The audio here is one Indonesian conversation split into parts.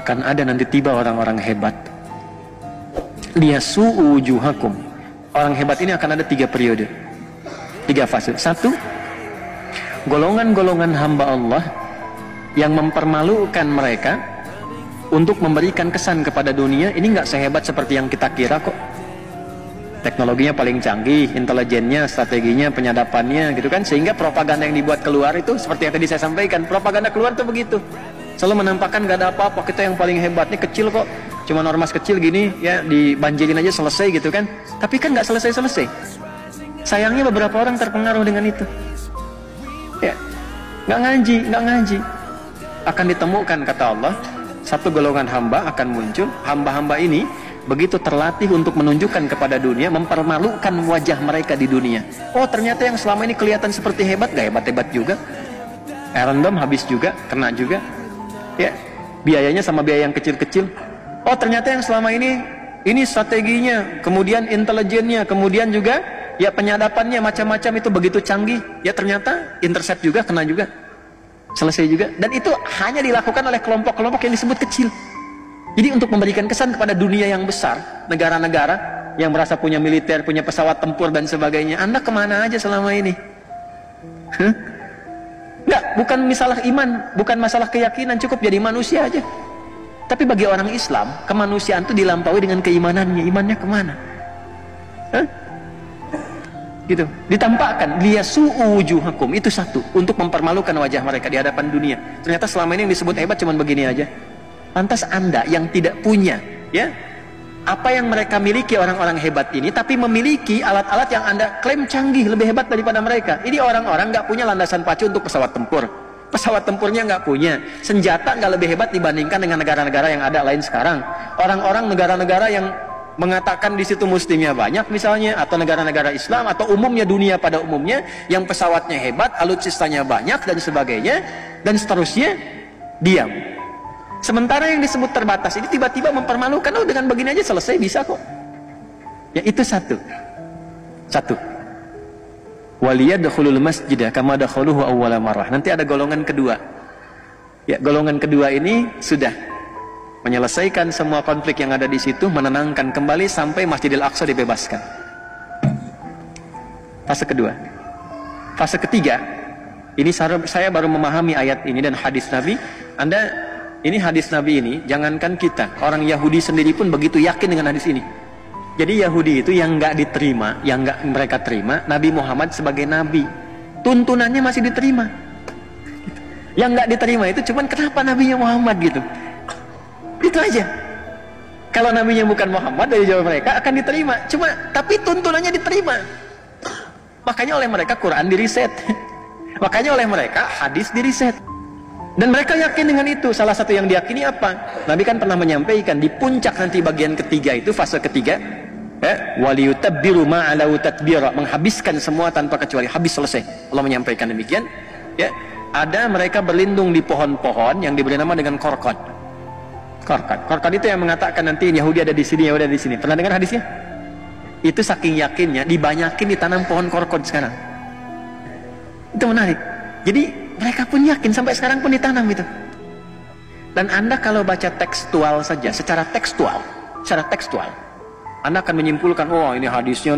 akan ada nanti tiba orang-orang hebat. Liyasu'u wujuhakum. Orang hebat ini akan ada 3 periode, 3 fase. 1, golongan-golongan hamba Allah yang mempermalukan mereka untuk memberikan kesan kepada dunia, ini nggak sehebat seperti yang kita kira kok. Teknologinya paling canggih, intelijennya, strateginya, penyadapannya gitu kan, sehingga propaganda yang dibuat keluar itu seperti yang tadi saya sampaikan, propaganda keluar tuh begitu, selalu menampakkan nggak ada apa-apa, kita yang paling hebat, ini kecil kok, cuma ormas kecil gini ya, dibanjirin aja selesai gitu kan. Tapi kan nggak selesai-selesai. Sayangnya beberapa orang terpengaruh dengan itu ya, nggak ngaji. Akan ditemukan, kata Allah, satu golongan hamba akan muncul. Hamba-hamba ini begitu terlatih untuk menunjukkan kepada dunia, mempermalukan wajah mereka di dunia. Oh, ternyata yang selama ini kelihatan seperti hebat, gak hebat-hebat juga. Random habis juga, kena juga ya, biayanya sama biaya yang kecil-kecil. Oh, ternyata yang selama ini strateginya, kemudian intelijennya, kemudian juga ya penyadapannya macam-macam itu begitu canggih. Ya ternyata intercept juga, kena juga, selesai juga. Dan itu hanya dilakukan oleh kelompok-kelompok yang disebut kecil. Jadi untuk memberikan kesan kepada dunia yang besar, negara-negara yang merasa punya militer, punya pesawat tempur dan sebagainya, Anda kemana aja selama ini? Enggak, bukan masalah iman, bukan masalah keyakinan, cukup jadi manusia aja. Tapi bagi orang Islam, kemanusiaan itu dilampaui dengan keimanannya. Imannya kemana? Gitu, ditampakkan liyasu'u wujuhakum, itu satu, untuk mempermalukan wajah mereka di hadapan dunia. Ternyata selama ini yang disebut hebat cuman begini aja. Lantas Anda yang tidak punya ya apa yang mereka miliki orang-orang hebat ini, tapi memiliki alat-alat yang Anda klaim canggih, lebih hebat daripada mereka. Ini orang-orang nggak punya landasan pacu untuk pesawat tempur. Pesawat tempurnya nggak punya, senjata nggak lebih hebat dibandingkan dengan negara-negara yang ada lain sekarang. Orang-orang negara-negara yang mengatakan di situ muslimnya banyak misalnya, atau negara-negara Islam, atau umumnya dunia pada umumnya yang pesawatnya hebat, alutsistanya banyak dan sebagainya dan seterusnya, diam. Sementara yang disebut terbatas ini tiba-tiba mempermalukan, oh dengan begini aja selesai, bisa kok. Ya itu satu. Waliyadkhulul masjidah kama dakhaluhu awwala marrah. Nanti ada golongan kedua. Ya, golongan kedua ini sudah menyelesaikan semua konflik yang ada di situ, menenangkan kembali sampai Masjidil Aqsa dibebaskan. Fase kedua. Fase ketiga, ini saya baru memahami ayat ini dan hadis Nabi. Ini hadis Nabi ini, jangankan kita, orang Yahudi sendiri pun begitu yakin dengan hadis ini. Jadi Yahudi itu yang nggak diterima, yang nggak mereka terima Nabi Muhammad sebagai Nabi, tuntunannya masih diterima. Yang nggak diterima itu cuman kenapa Nabinya Muhammad gitu. Itu aja. Kalau nabinya bukan Muhammad, dari jawab mereka akan diterima. Cuma tapi tuntunannya diterima. Makanya oleh mereka Quran diriset. Makanya oleh mereka hadis diriset. Dan mereka yakin dengan itu. Salah satu yang diyakini apa? Nabi kan pernah menyampaikan di puncak nanti bagian ketiga itu, fase ketiga, waliyutabbiru ma'alau tatbira, menghabiskan semua tanpa kecuali, habis, selesai. Allah menyampaikan demikian. Ya, ada mereka berlindung di pohon-pohon yang diberi nama dengan korkot. Korkot itu yang mengatakan nanti Yahudi ada di sini, Yahudi ada di sini. Pernah dengar hadisnya? Itu saking yakinnya dibanyakin ditanam pohon korkot sekarang. Itu menarik. Jadi mereka pun yakin, sampai sekarang pun ditanam itu. Dan Anda kalau baca tekstual saja, secara tekstual, Anda akan menyimpulkan, oh ini hadisnya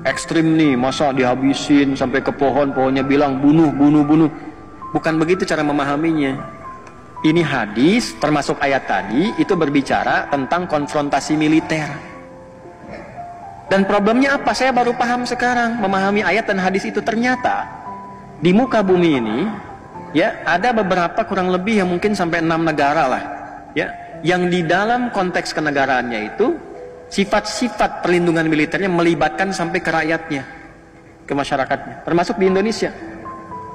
ekstrim nih, masa dihabisin sampai ke pohon, pohonnya bilang bunuh. Bukan begitu cara memahaminya. Ini hadis, termasuk ayat tadi, itu berbicara tentang konfrontasi militer. Dan problemnya apa? Saya baru paham sekarang, memahami ayat dan hadis itu. Ternyata di muka bumi ini ya ada beberapa, kurang lebih yang mungkin sampai 6 negara lah ya, yang di dalam konteks kenegaraannya itu sifat-sifat perlindungan militernya melibatkan sampai ke rakyatnya, ke masyarakatnya, termasuk di Indonesia.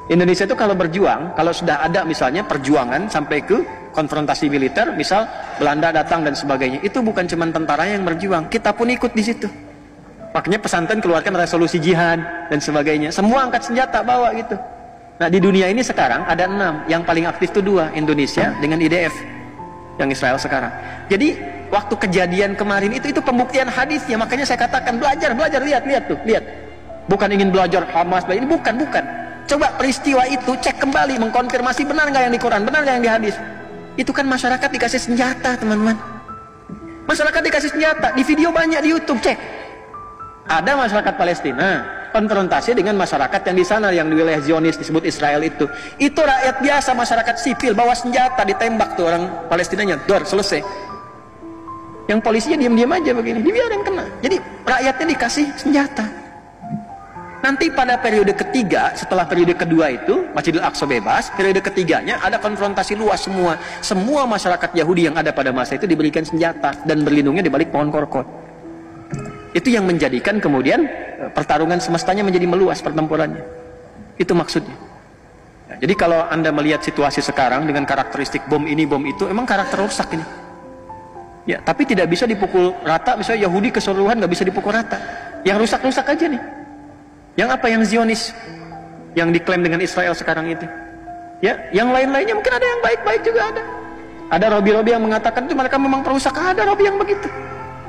Indonesia itu kalau berjuang, kalau sudah ada misalnya perjuangan sampai ke konfrontasi militer, misal Belanda datang dan sebagainya, itu bukan cuma tentara yang berjuang, kita pun ikut di situ. Makanya pesantren keluarkan resolusi jihad dan sebagainya. Semua angkat senjata bawa gitu. Nah di dunia ini sekarang ada 6. Yang paling aktif itu 2, Indonesia dengan IDF yang Israel sekarang. Jadi waktu kejadian kemarin itu pembuktian hadisnya. Makanya saya katakan belajar, lihat. Bukan ingin belajar Hamas, ini bukan. Coba peristiwa itu cek kembali, mengkonfirmasi benar nggak yang di Quran, benar nggak yang di hadis. Itu kan masyarakat dikasih senjata, teman-teman. Masyarakat dikasih senjata. Di video banyak di YouTube, cek. Ada masyarakat Palestina konfrontasi dengan masyarakat yang di sana, yang di wilayah Zionis disebut Israel itu. Itu rakyat biasa, masyarakat sipil bawa senjata, ditembak tuh orang Palestinanya, dor, selesai. Yang polisinya diam-diam aja begini, dibiarin kena. Jadi rakyatnya dikasih senjata. Nanti pada periode ketiga, setelah periode kedua itu Masjidil Aqsa bebas, periode ketiganya ada konfrontasi luas semua. Semua masyarakat Yahudi yang ada pada masa itu diberikan senjata dan berlindungnya di balik pohon korkot. Itu yang menjadikan kemudian pertarungan semestanya menjadi meluas pertempurannya. Itu maksudnya. Ya, jadi kalau Anda melihat situasi sekarang dengan karakteristik bom ini, bom itu, emang karakter rusak ini. Ya, tapi tidak bisa dipukul rata, misalnya Yahudi keseluruhan nggak bisa dipukul rata. Yang rusak-rusak aja nih. Yang apa? Yang Zionis, yang diklaim dengan Israel sekarang itu. Ya, yang lain-lainnya mungkin ada yang baik-baik juga ada. Ada Robi-Robi yang mengatakan itu mereka memang perusak, ada Robi yang begitu.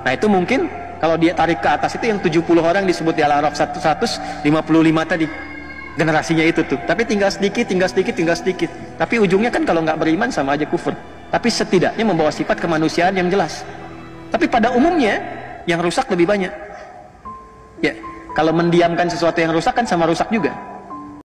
Nah itu mungkin kalau dia tarik ke atas itu yang 70 orang disebut di Al-Araf 155 tadi. Generasinya itu tuh. Tapi tinggal sedikit, tinggal sedikit, tinggal sedikit. Tapi ujungnya kan kalau nggak beriman sama aja kufur. Tapi setidaknya membawa sifat kemanusiaan yang jelas. Tapi pada umumnya yang rusak lebih banyak. Ya, kalau mendiamkan sesuatu yang rusak kan sama rusak juga.